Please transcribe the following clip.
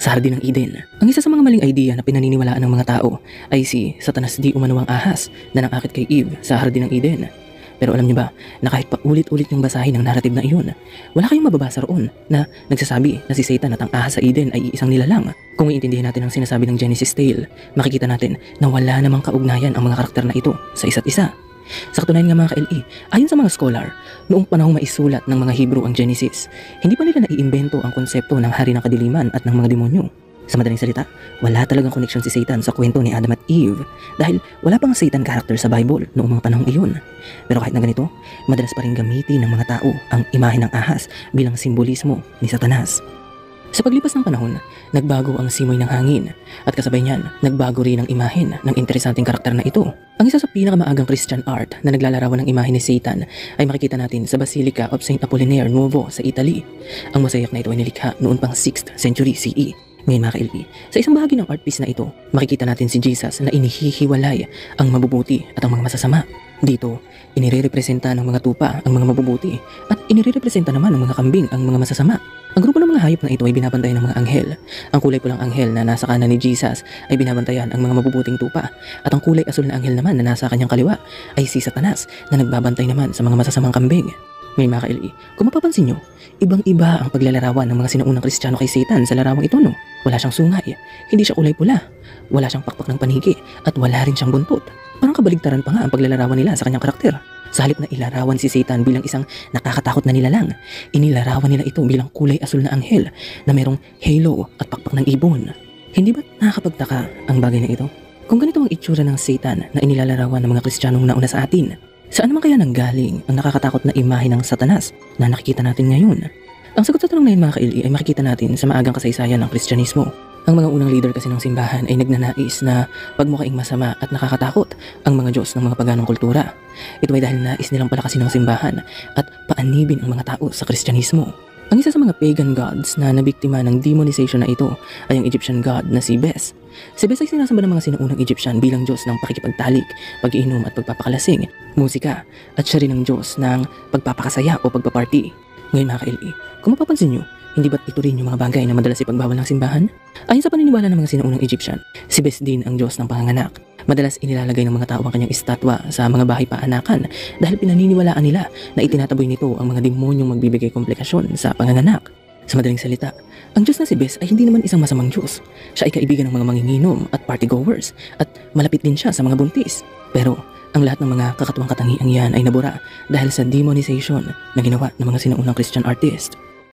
sa Hardin ng Eden. Ang isa sa mga maling idea na pinaniniwalaan ng mga tao ay si Satanas di umanuwang ahas na nangakit kay Eve sa Hardin ng Eden. Pero alam niyo ba na kahit pa ulit-ulit yung basahin ng narrative na iyon, wala kayong mababasa roon na nagsasabi na si Satan at ang ahas sa Eden ay isang nilalang. Kung iintindihin natin ang sinasabi ng Genesis tale, makikita natin na wala namang kaugnayan ang mga karakter na ito sa isa't isa. Sa katunayan nga mga ka-LE, ayon sa mga scholar, noong panahong maisulat ng mga Hebrew ang Genesis, hindi pa nila naiimbento ang konsepto ng hari ng kadiliman at ng mga demonyo. Sa madaling salita, wala talagang connection si Satan sa kwento ni Adam at Eve dahil wala pang Satan character sa Bible noong mga panahong iyon. Pero kahit na ganito, madalas pa rin gamitin ng mga tao ang imahe ng ahas bilang simbolismo ni Satanas. Sa paglipas ng panahon, nagbago ang simoy ng hangin at kasabay niyan, nagbago rin ang imahen ng interesanteng karakter na ito. Ang isa sa pinakamaagang Christian art na naglalarawan ng imahe ni Satan ay makikita natin sa Basilica of St. Apollinaire Nuovo sa Italy. Ang mosaic na ito ay nilikha noon pang 6th century CE. Ngayon mga ka-LE, sa isang bahagi ng art piece na ito, makikita natin si Jesus na inihihiwalay ang mabubuti at ang mga masasama. Dito, inirerepresenta ng mga tupa ang mga mabubuti at inirerepresenta naman ng mga kambing ang mga masasama. Ang grupo ng mga hayop na ito ay binabantayan ng mga anghel. Ang kulay pulang anghel na nasa kanan ni Jesus ay binabantayan ang mga mabubuting tupa at ang kulay asul na anghel naman na nasa kanyang kaliwa ay si Satanas na nagbabantay naman sa mga masasamang kambing. Ngayon mga ka-LE, kung mapapansin nyo, ibang-iba ang paglalarawan ng mga sinaunang Kristiyano kay Satan sa larawang ito no. Wala siyang sungay, hindi siya kulay pula, wala siyang pakpak ng paniki at wala rin siyang buntot. Parang kabaligtaran pa nga ang paglalarawan nila sa kanyang karakter. Sa halip na ilarawan si Satan bilang isang nakakatakot na nilalang, inilarawan nila ito bilang kulay asul na anghel na mayroong halo at pakpak ng ibon. Hindi ba nakakapagtaka ang bagay na ito? Kung ganito ang itsura ng Satan na inilalarawan ng mga Kristiyanong nauna sa atin, saan naman kaya nanggaling ang nakakatakot na imahe ng Satanas na nakikita natin ngayon? Ang sagot sa tanong na yun mga ka-LE ay makikita natin sa maagang kasaysayan ng Kristyanismo. Ang mga unang leader kasi ng simbahan ay nagnanais na pagmukaing masama at nakakatakot ang mga Diyos ng mga paganong kultura. Ito ay dahil nais nilang palakasin ng simbahan at paanibin ang mga tao sa Kristyanismo. Ang isa sa mga pagan gods na nabiktima ng demonization na ito ay ang Egyptian god na si Bes. Si Bes ay sinasamba ng mga sinaunang Egyptian bilang Diyos ng pakikipagtalik, pag-iinom at pagpapakalasing, musika, at siya rin ang Diyos ng pagpapakasaya o pagpaparty. Ngayon mga ka-LE, kung mapapansin nyo, hindi ba't ito rin yung mga bagay na madalas ipagbawal ng simbahan? Ayon sa paniniwala ng mga sinaunang Egyptian, si Bes din ang Diyos ng panganganak. Madalas inilalagay ng mga tao ang kanyang estatwa sa mga bahay paanakan dahil pinaniniwalaan nila na itinataboy nito ang mga demonyong magbibigay komplikasyon sa panganganak. Sa madaling salita, ang Diyos na si Bes ay hindi naman isang masamang Diyos. Siya ay kaibigan ng mga manginginom at partygoers at malapit din siya sa mga buntis. Pero ang lahat ng mga kakatuwang katangiang yan ay nabura dahil sa demonization na ginawa ng mga sinaunang Christian artist.